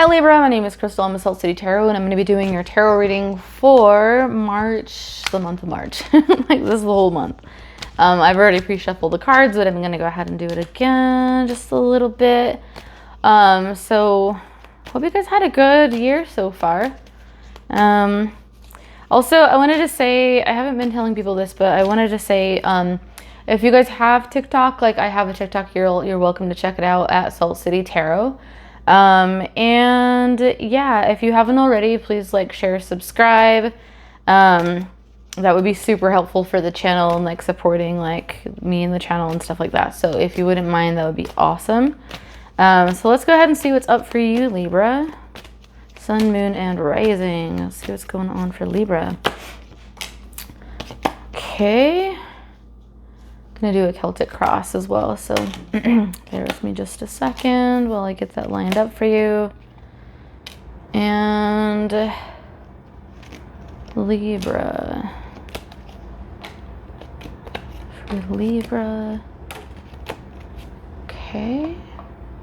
Hi Libra, my name is Crystal. I'm a Salt City Tarot, and I'm going to be doing your tarot reading for March, the month of March. Like this is the whole month. I've already pre-shuffled the cards, but I'm going to go ahead and do it again just a little bit. So hope you guys had a good year so far. Also, I wanted to say, I haven't been telling people this, but I wanted to say, if you guys have TikTok, like I have a TikTok, you're welcome to check it out at Salt City Tarot. And yeah, if you haven't already, please like, share, subscribe. That would be super helpful for the channel and like supporting like me and the channel and stuff like that. So if you wouldn't mind, that would be awesome. So let's go ahead and see what's up for you, Libra. Sun, moon, and rising. Let's see what's going on for Libra. Okay. Gonna do a Celtic cross as well, so bear with me just a second while I get that lined up for you. And Libra. For Libra. Okay.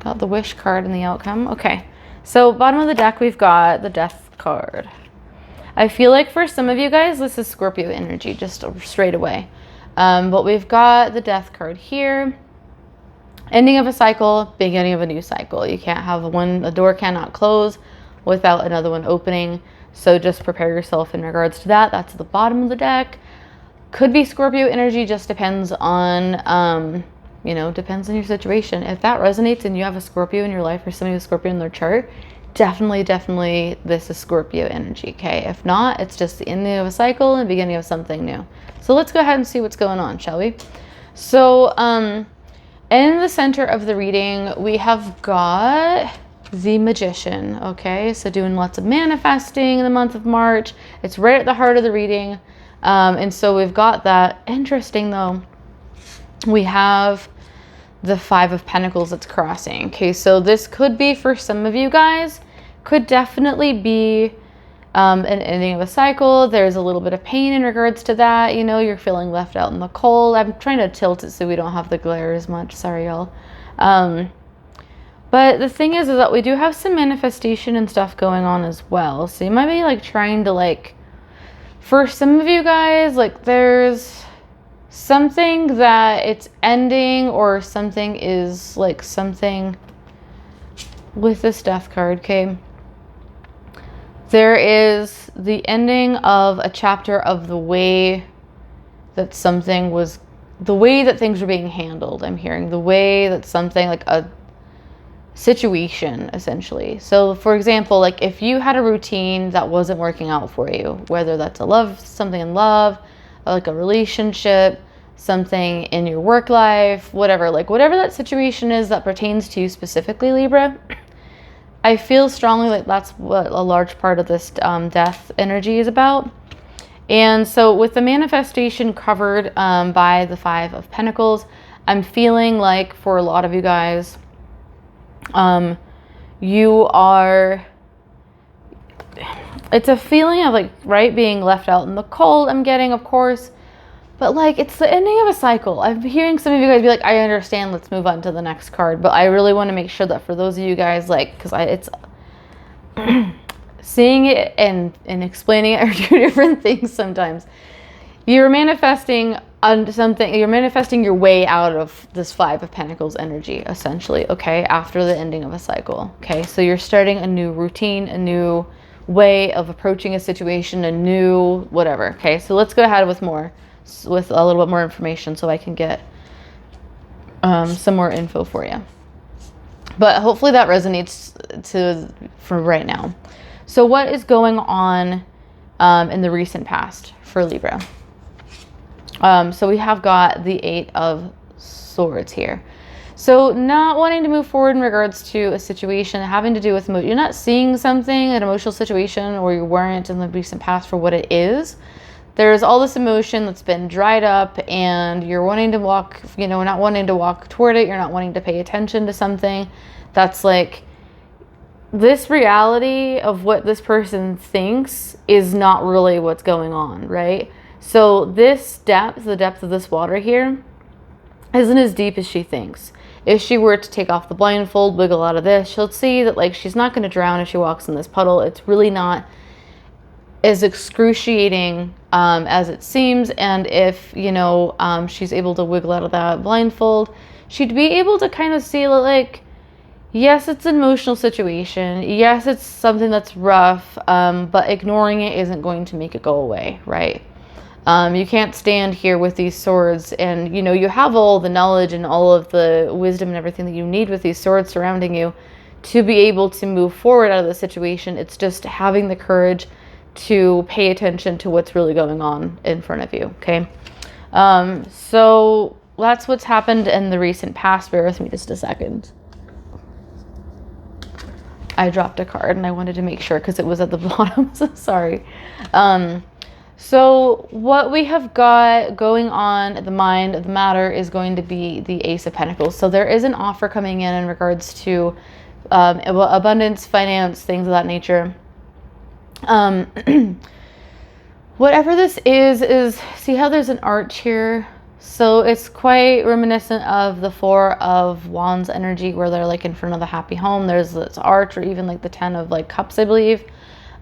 Got the wish card and the outcome. Okay. So bottom of the deck, we've got the death card. I feel like for some of you guys, this is Scorpio energy, just straight away. But we've got the death card here. Ending of a cycle, beginning of a new cycle. You can't have a door cannot close without another one opening. So just prepare yourself in regards to that. That's the bottom of the deck. Could be Scorpio energy, just depends on, you know, depends on your situation. If that resonates and you have a Scorpio in your life or somebody with Scorpio in their chart, definitely this is Scorpio energy, okay? If not, it's just the ending of a cycle and the beginning of something new. So let's go ahead and see what's going on, shall we? So in the center of the reading, we have got the Magician, okay? So doing lots of manifesting in the month of March. It's right at the heart of the reading. And so we've got that. Interesting though, we have the Five of Pentacles that's crossing. Okay, so this could be for some of you guys, could definitely be an ending of a cycle. There's a little bit of pain in regards to that. You know, you're feeling left out in the cold. I'm trying to tilt it so we don't have the glare as much. Sorry, y'all. But the thing is that we do have some manifestation and stuff going on as well. So you might be like trying to like, for some of you guys, like there's something that it's ending, or something is like something with this death card, okay? There is the ending of a chapter of the way that something was, the way that things were being handled. I'm hearing the way that something, like a situation essentially. So for example, like if you had a routine that wasn't working out for you, whether that's something in love, like a relationship, something in your work life, whatever, like whatever that situation is that pertains to you specifically, Libra, I feel strongly like that's what a large part of this death energy is about. And so with the manifestation covered by the Five of Pentacles, I'm feeling like for a lot of you guys, you are, it's a feeling of like, right, being left out in the cold, I'm getting, of course. But like, it's the ending of a cycle. I'm hearing some of you guys be like, I understand, let's move on to the next card. But I really want to make sure that for those of you guys, like, because it's seeing it and explaining it are two different things sometimes. You're manifesting on something, you're manifesting your way out of this Five of Pentacles energy, essentially, okay, after the ending of a cycle, okay? So you're starting a new routine, a new way of approaching a situation, a new whatever, okay? So let's go ahead with a little bit more information so I can get some more info for you. But hopefully that resonates for right now. So what is going on in the recent past for Libra? So we have got the Eight of Swords here. So not wanting to move forward in regards to a situation having to do with you're not seeing something, an emotional situation, or you weren't in the recent past for what it is. There's all this emotion that's been dried up and you're wanting to walk, you know, not wanting to walk toward it. You're not wanting to pay attention to something that's like, this reality of what this person thinks is not really what's going on, right? So this depth, the depth of this water here, isn't as deep as she thinks. if she were to take off the blindfold, wiggle out of this, she'll see that like she's not going to drown if she walks in this puddle. It's really not as excruciating as it seems. And if, you know, she's able to wiggle out of that blindfold, she'd be able to kind of see like, yes, it's an emotional situation. Yes, it's something that's rough, but ignoring it isn't going to make it go away, right? You can't stand here with these swords and, you know, you have all the knowledge and all of the wisdom and everything that you need with these swords surrounding you to be able to move forward out of the situation. It's just having the courage to pay attention to what's really going on in front of you, okay? So that's what's happened in the recent past. Bear with me just a second. I dropped a card and I wanted to make sure because it was at the bottom, so sorry. So what we have got going on, the mind of the matter, is going to be the Ace of Pentacles. So there is an offer coming in regards to abundance, finance, things of that nature. Whatever this is, see how there's an arch here? So it's quite reminiscent of the Four of Wands energy where they're like in front of the happy home. There's this arch, or even like the 10 of like cups, I believe.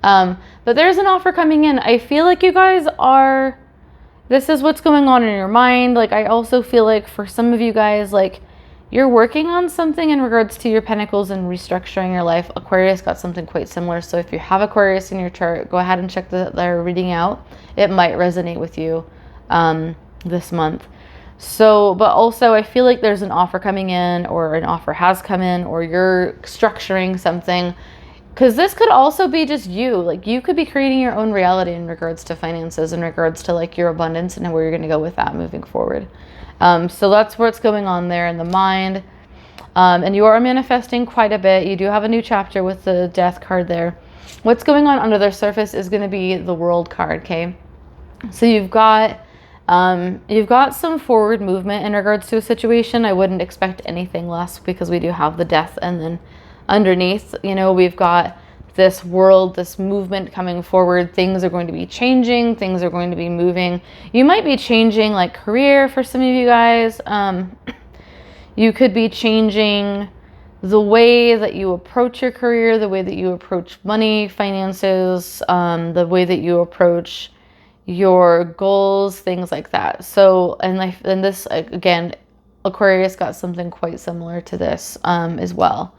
But there's an offer coming in. I feel like you guys are, this is what's going on in your mind. Like, I also feel like for some of you guys, like you're working on something in regards to your pentacles and restructuring your life. Aquarius got something quite similar. So if you have Aquarius in your chart, go ahead and check their reading out. It might resonate with you this month. So, but also I feel like there's an offer coming in, or an offer has come in, or you're structuring something. Because this could also be just you. Like, you could be creating your own reality in regards to finances, in regards to like your abundance and where you're going to go with that moving forward. So that's what's going on there in the mind. And you are manifesting quite a bit. You do have a new chapter with the Death card there. What's going on under the surface is going to be the World card, okay? So you've got some forward movement in regards to a situation. I wouldn't expect anything less because we do have the Death, and then underneath, you know, we've got this world, this movement coming forward. Things are going to be changing. Things are going to be moving. You might be changing like career for some of you guys. You could be changing the way that you approach your career, the way that you approach money, finances, the way that you approach your goals, things like that. So, and this, again, Aquarius got something quite similar to this as well.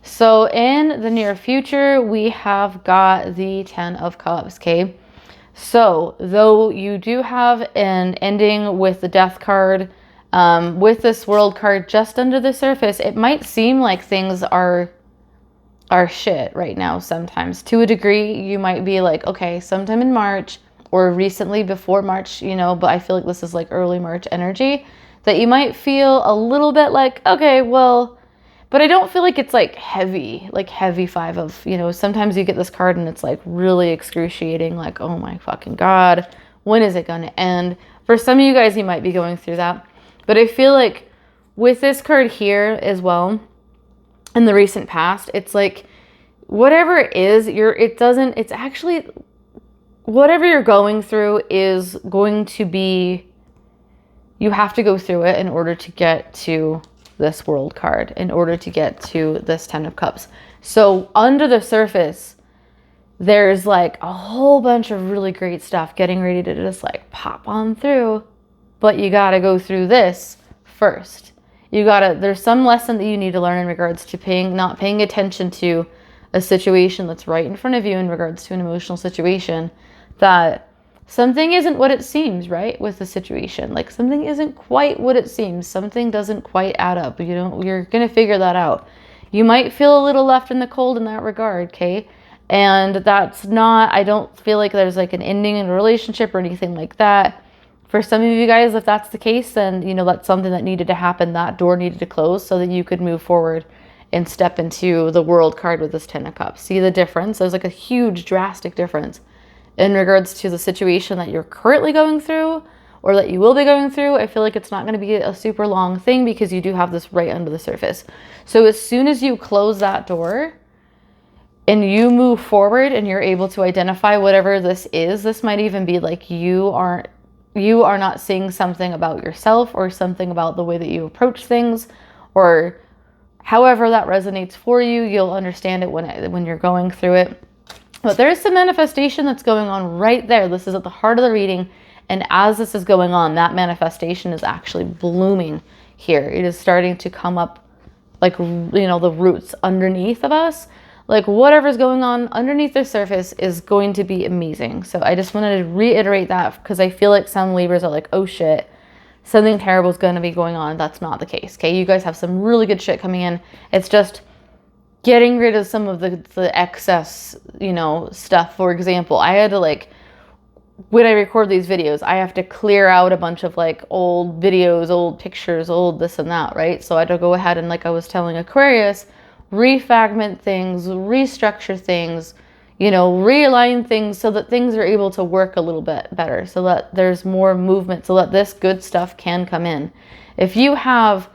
So in the near future, we have got the 10 of Cups, okay? So though you do have an ending with the Death card, with this World card just under the surface, it might seem like things are shit right now sometimes. To a degree, you might be like, okay, sometime in March or recently before March, you know, but I feel like this is like early March energy, that you might feel a little bit like, okay, well, but I don't feel like it's like heavy five of, you know, sometimes you get this card and it's like really excruciating, like, oh my fucking God, when is it going to end? For some of you guys, you might be going through that. But I feel like with this card here as well, in the recent past, it's like, whatever it is, it's actually, whatever you're going through is going to be, you have to go through it in order to get to this World card, in order to get to this 10 of Cups. So under the surface, there's like a whole bunch of really great stuff getting ready to just like pop on through, but you got to go through this first. There's some lesson that you need to learn in regards to not paying attention to a situation that's right in front of you in regards to an emotional situation, that something isn't what it seems, right? With the situation, like something isn't quite what it seems. Something doesn't quite add up. You're going to figure that out. You might feel a little left in the cold in that regard, okay? And that's not, I don't feel like there's like an ending in a relationship or anything like that. For some of you guys, if that's the case, then, you know, that's something that needed to happen. That door needed to close so that you could move forward and step into the World card with this 10 of Cups. See the difference? There's like a huge, drastic difference in regards to the situation that you're currently going through, or that you will be going through. I feel like it's not going to be a super long thing because you do have this right under the surface. So as soon as you close that door and you move forward and you're able to identify whatever this is, this might even be like you are not seeing something about yourself or something about the way that you approach things, or however that resonates for you. You'll understand it when you're going through it. But there is some manifestation that's going on right there. This is at the heart of the reading. And as this is going on, that manifestation is actually blooming here. It is starting to come up like, the roots underneath of us. Like whatever's going on underneath the surface is going to be amazing. So I just wanted to reiterate that because I feel like some Libras are like, oh shit, something terrible is going to be going on. That's not the case. Okay, you guys have some really good shit coming in. It's just getting rid of some of the excess, stuff. For example, I had to when I record these videos, I have to clear out a bunch of old videos, old pictures, old this and that, right? So I had to go ahead and, like I was telling Aquarius, refragment things, restructure things, realign things so that things are able to work a little bit better, so that there's more movement, so that this good stuff can come in. If you have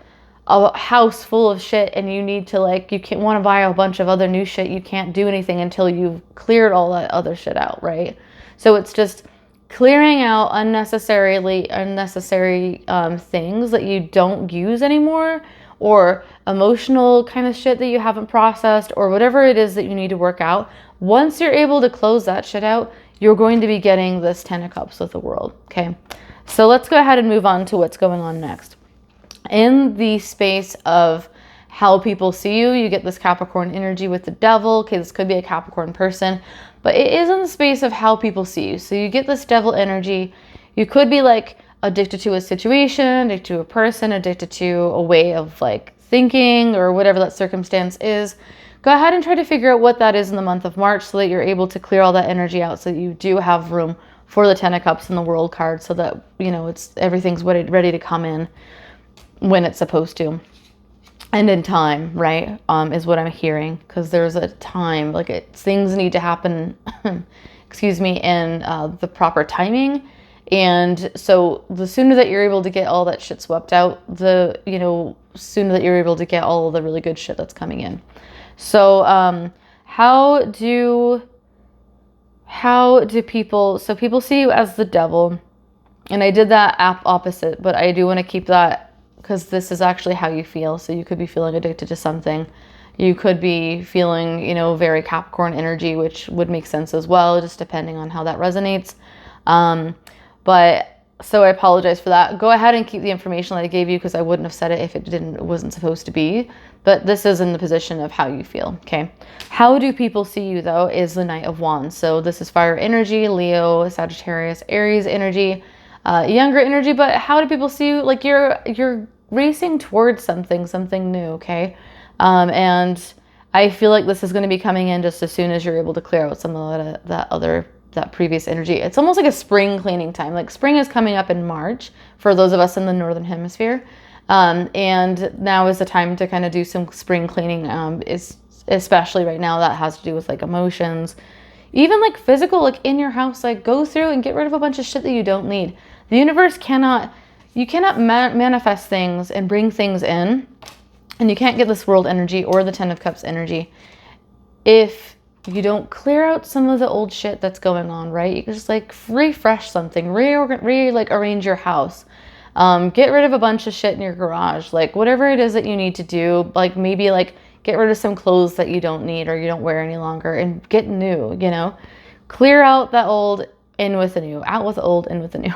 a house full of shit and you need to you can't want to buy a bunch of other new shit, you can't do anything until you've cleared all that other shit out, right? So it's just clearing out unnecessary things that you don't use anymore, or emotional kind of shit that you haven't processed, or whatever it is that you need to work out. Once you're able to close that shit out, you're going to be getting this 10 of Cups with the World, okay? So let's go ahead and move on to what's going on next. In the space of how people see you, you get this Capricorn energy with the Devil. Okay, this could be a Capricorn person, but it is in the space of how people see you. So you get this Devil energy. You could be addicted to a situation, addicted to a person, addicted to a way of thinking, or whatever that circumstance is. Go ahead and try to figure out what that is in the month of March, so that you're able to clear all that energy out, so that you do have room for the 10 of Cups and the World card, so that everything's ready to come in when it's supposed to, and in time, right? Is what I'm hearing, because there's a time, things need to happen excuse me, in the proper timing. And so the sooner that you're able to get all that shit swept out, the sooner that you're able to get all of the really good shit that's coming in. So how do people, so people see you as the Devil, and I did that opposite, but I do want to keep that, because this is actually how you feel. So you could be feeling addicted to something. You could be feeling, very Capricorn energy, which would make sense as well, just depending on how that resonates. But so I apologize for that. Go ahead and keep the information that I gave you, because I wouldn't have said it if it wasn't supposed to be. But this is in the position of how you feel, okay? How do people see you, though, is the Knight of Wands. So this is fire energy, Leo, Sagittarius, Aries energy, younger energy. But how do people see you? You're racing towards something new, okay? And I feel like this is going to be coming in just as soon as you're able to clear out some of that previous energy. It's almost like a spring cleaning time. Spring is coming up in March for those of us in the Northern Hemisphere. And now is the time to kind of do some spring cleaning, especially right now. That has to do with emotions, even physical, in your house. Go through and get rid of a bunch of shit that you don't need. The universe you cannot manifest things and bring things in, and you can't get this World energy or the 10 of Cups energy if you don't clear out some of the old shit that's going on, right? You can just refresh something, arrange your house, get rid of a bunch of shit in your garage, whatever it is that you need to do. Maybe get rid of some clothes that you don't need or you don't wear any longer, and get new. Clear out that old, in with the new. Out with the old, in with the new.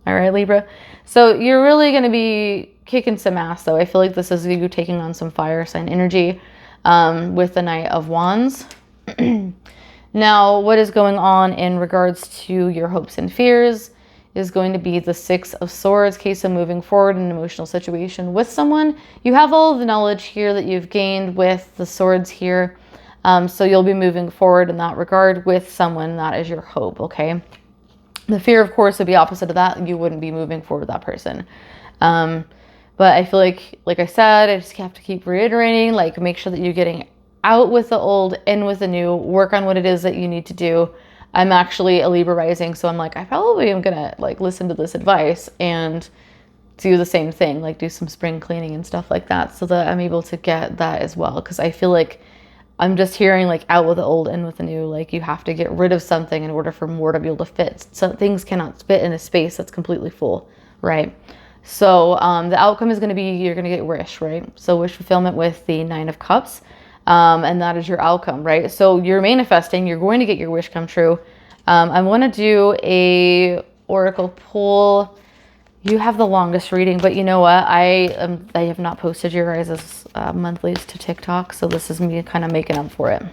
All right, Libra. So you're really going to be kicking some ass, though. I feel like this is you taking on some fire sign energy with the Knight of Wands. Now, what is going on in regards to your hopes and fears is going to be the 6 of Swords. Okay, so moving forward in an emotional situation with someone, you have all of the knowledge here that you've gained with the Swords here. So you'll be moving forward in that regard with someone. That is your hope, okay? The fear, of course, would be opposite of that. You wouldn't be moving forward with that person. But I feel like I said, I just have to keep reiterating, make sure that you're getting out with the old, in with the new, work on what it is that you need to do. I'm actually a Libra rising, so I'm I probably am gonna listen to this advice and do the same thing, do some spring cleaning and stuff like that, so that I'm able to get that as well. Because I feel like I'm just hearing out with the old, in with the new. You have to get rid of something in order for more to be able to fit. So things cannot fit in a space that's completely full, right? So the outcome is going to be you're going to get wish, right? So wish fulfillment with the Nine of Cups. And that is your outcome, right? So you're manifesting, you're going to get your wish come true. I want to do a oracle pull. You have the longest reading, but you know what? I have not posted your guys' monthlies to TikTok, so this is me kind of making up for it.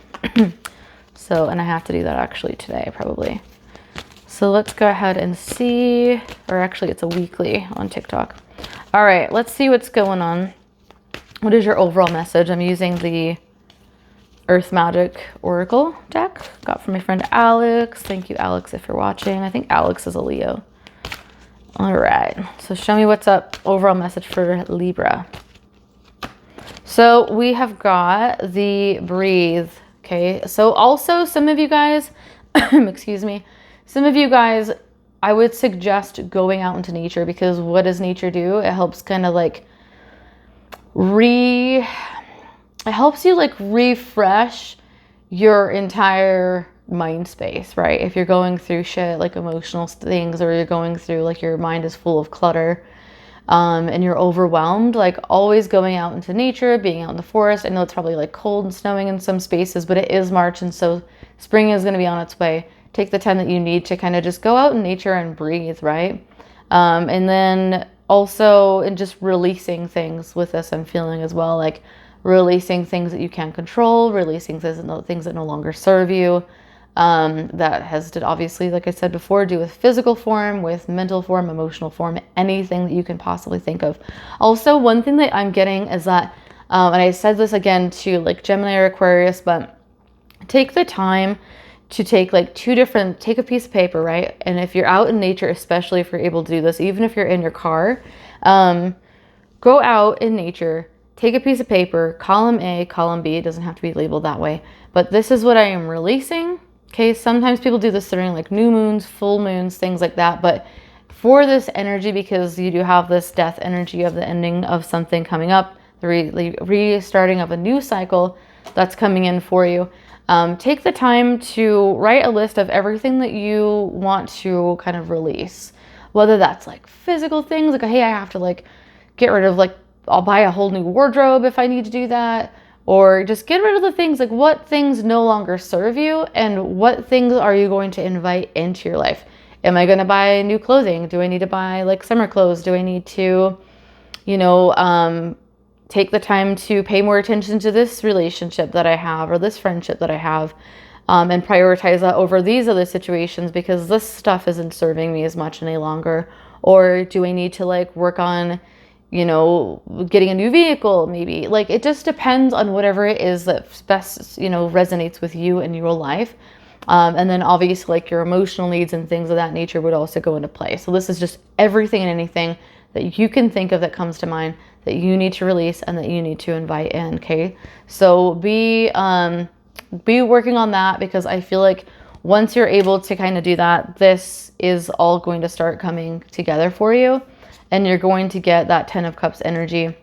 So, and I have to do that actually today, probably. So let's go ahead and see, or actually it's a weekly on TikTok. All right, let's see what's going on. What is your overall message? I'm using the Earth Magic Oracle deck. Got from my friend Alex. Thank you, Alex, if you're watching. I think Alex is a Leo. All right, so show me what's up. Overall message for Libra. So we have got the breathe. Okay, so also some of you guys, excuse me, some of you guys, I would suggest going out into nature, because what does nature do? It helps kind of like it helps you like refresh your entire mind space, right? If you're going through shit like emotional things, or you're going through like your mind is full of clutter, and you're overwhelmed, like always going out into nature, being out in the forest. I know it's probably like cold and snowing in some spaces, but it is March, and so spring is going to be on its way. Take the time that you need to kind of just go out in nature and breathe, right? And then also in just releasing things with this, I'm feeling as well, like releasing things that you can't control, releasing things that no longer serve you. That has to obviously, like I said before, do with physical form, with mental form, emotional form, anything that you can possibly think of. Also, one thing that I'm getting is that, and I said this again to like Gemini or Aquarius, but take the time to take like take a piece of paper, right? And if you're out in nature, especially if you're able to do this, even if you're in your car, go out in nature, take a piece of paper, column A, column B, it doesn't have to be labeled that way, but this is what I am releasing. Okay, sometimes people do this during like new moons, full moons, things like that, but for this energy, because you do have this death energy of the ending of something coming up, the restarting of a new cycle that's coming in for you. Take the time to write a list of everything that you want to kind of release, whether that's like physical things, like, hey, I have to like get rid of, like, I'll buy a whole new wardrobe if I need to do that, or just get rid of the things, like what things no longer serve you and what things are you going to invite into your life. Am I going to buy new clothing? Do I need to buy like summer clothes? Do I need to, take the time to pay more attention to this relationship that I have, or this friendship that I have, and prioritize that over these other situations because this stuff isn't serving me as much any longer? Or do I need to like work on, getting a new vehicle maybe? Like, it just depends on whatever it is that best, resonates with you in your life. And then obviously like your emotional needs and things of that nature would also go into play. So this is just everything and anything that you can think of that comes to mind that you need to release and that you need to invite in. Okay. So be working on that, because I feel like once you're able to kind of do that, this is all going to start coming together for you, and you're going to get that 10 of Cups energy,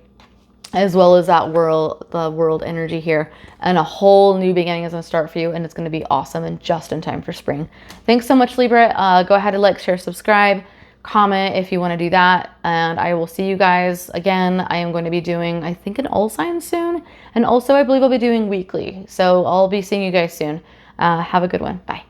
as well as that the world energy here, and a whole new beginning is going to start for you, and it's going to be awesome and just in time for spring. Thanks so much, Libra. Go ahead and like, share, subscribe, comment if you want to do that, and I will see you guys again. I am going to be doing, I think, an all signs soon, and also I believe I'll be doing weekly, so I'll be seeing you guys soon. Have a good one. Bye.